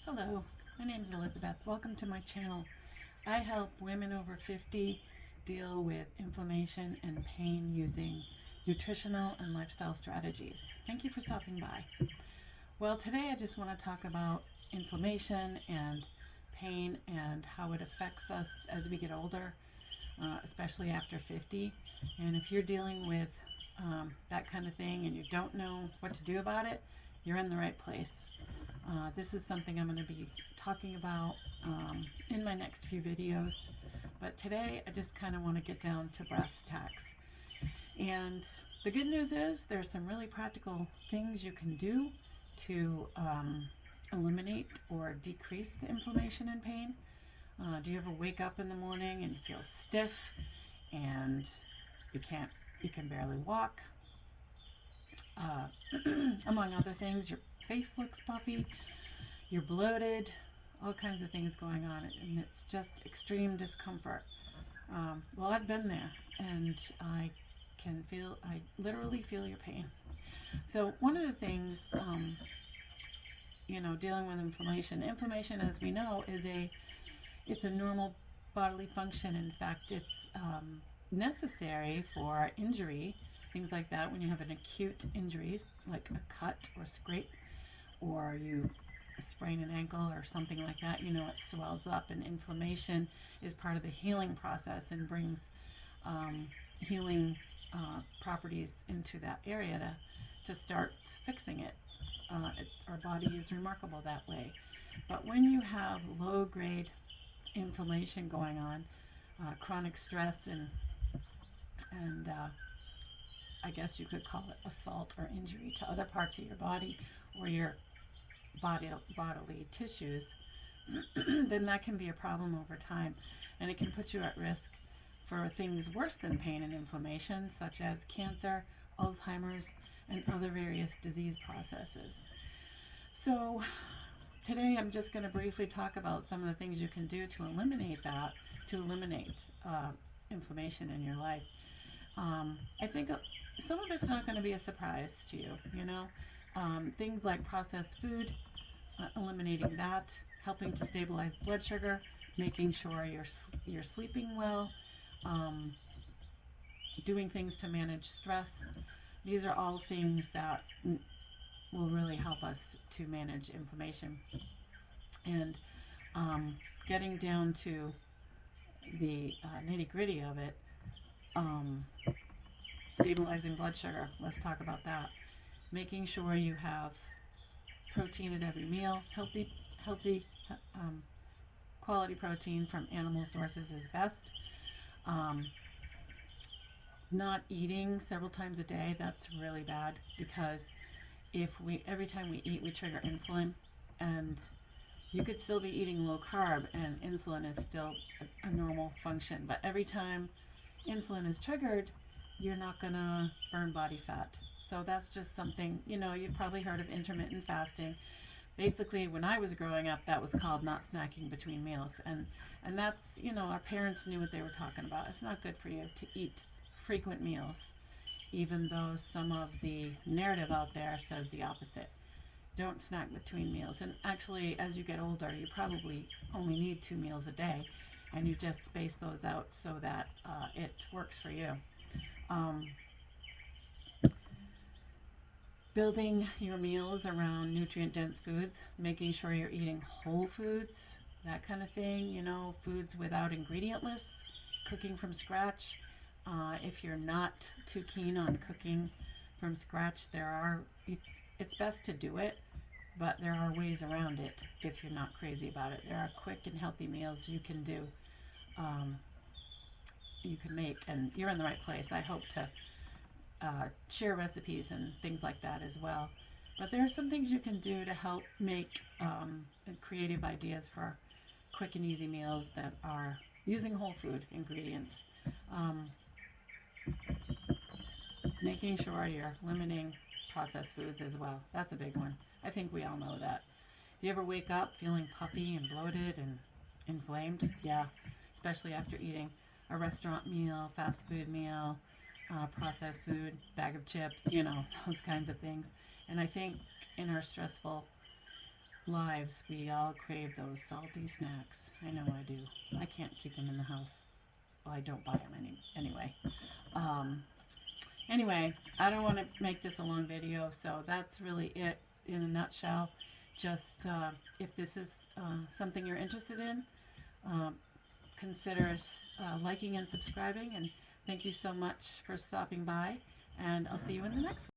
Hello, my name is Elizabeth. Welcome to my channel. I help women over 50 deal with inflammation and pain using nutritional and lifestyle strategies. Thank you for stopping by. Well, today I just want to talk about inflammation and pain and how it affects us as we get older, especially after 50. And if you're dealing with that kind of thing and you don't know what to do about it, you're in the right place. This is something I'm going to be talking about in my next few videos. But today I just kind of want to get down to brass tacks. And the good news is there's some really practical things you can do to eliminate or decrease the inflammation and pain. Do you ever wake up in the morning and you feel stiff and you can barely walk? Among other things, your face looks puffy, you're bloated, all kinds of things going on, and it's just extreme discomfort. Well, I've been there, and I literally feel your pain. So one of the things, dealing with inflammation, as we know, it's a normal bodily function. In fact, it's necessary for injury, things like that. When you have an acute injury, like a cut or scrape, or you sprain an ankle or something like that, it swells up, and inflammation is part of the healing process and brings healing properties into that area to start fixing it. Our body is remarkable that way. But when you have low grade inflammation going on, chronic stress, and I guess you could call it assault or injury to other parts of your body or your bodily tissues, then that can be a problem over time, and it can put you at risk for things worse than pain and inflammation, such as cancer, Alzheimer's, and other various disease processes. So today I'm just going to briefly talk about some of the things you can do to eliminate inflammation in your life. I think some of it's not going to be a surprise to you. Things like processed food, eliminating that, helping to stabilize blood sugar, making sure you're sleeping well, doing things to manage stress. These are all things that will really help us to manage inflammation. And getting down to the nitty gritty of it, stabilizing blood sugar. Let's talk about that. Making sure you have protein at every meal, healthy quality protein from animal sources is best. Not eating several times a day, that's really bad, because every time we eat, we trigger insulin, and you could still be eating low carb and insulin is still a normal function, but every time insulin is triggered, you're not gonna burn body fat. So that's just something, you've probably heard of intermittent fasting. Basically, when I was growing up, that was called not snacking between meals, and that's, our parents knew what they were talking about. It's not good for you to eat frequent meals, even though some of the narrative out there says the opposite. Don't snack between meals. And actually, as you get older, you probably only need 2 meals a day, and you just space those out so that it works for you. Building your meals around nutrient-dense foods, making sure you're eating whole foods, that kind of thing, foods without ingredient lists, cooking from scratch. If you're not too keen on cooking from scratch, it's best to do it, but there are ways around it if you're not crazy about it. There are quick and healthy meals you can do, you can make, and you're in the right place. I hope to share recipes and things like that as well. But there are some things you can do to help make creative ideas for quick and easy meals that are using whole food ingredients. Making sure you're limiting processed foods as well. That's a big one. I think we all know that. Do you ever wake up feeling puffy and bloated and inflamed? Yeah, especially after eating a restaurant meal, fast food meal, processed food, bag of chips, those kinds of things. And I think in our stressful lives, we all crave those salty snacks. I know I do. I can't keep them in the house. Well, I don't buy them anyway. Um, anyway, I don't want to make this a long video, so that's really it in a nutshell. Just if this is something you're interested in, um, consider liking and subscribing. And thank you so much for stopping by. And I'll see you in the next one.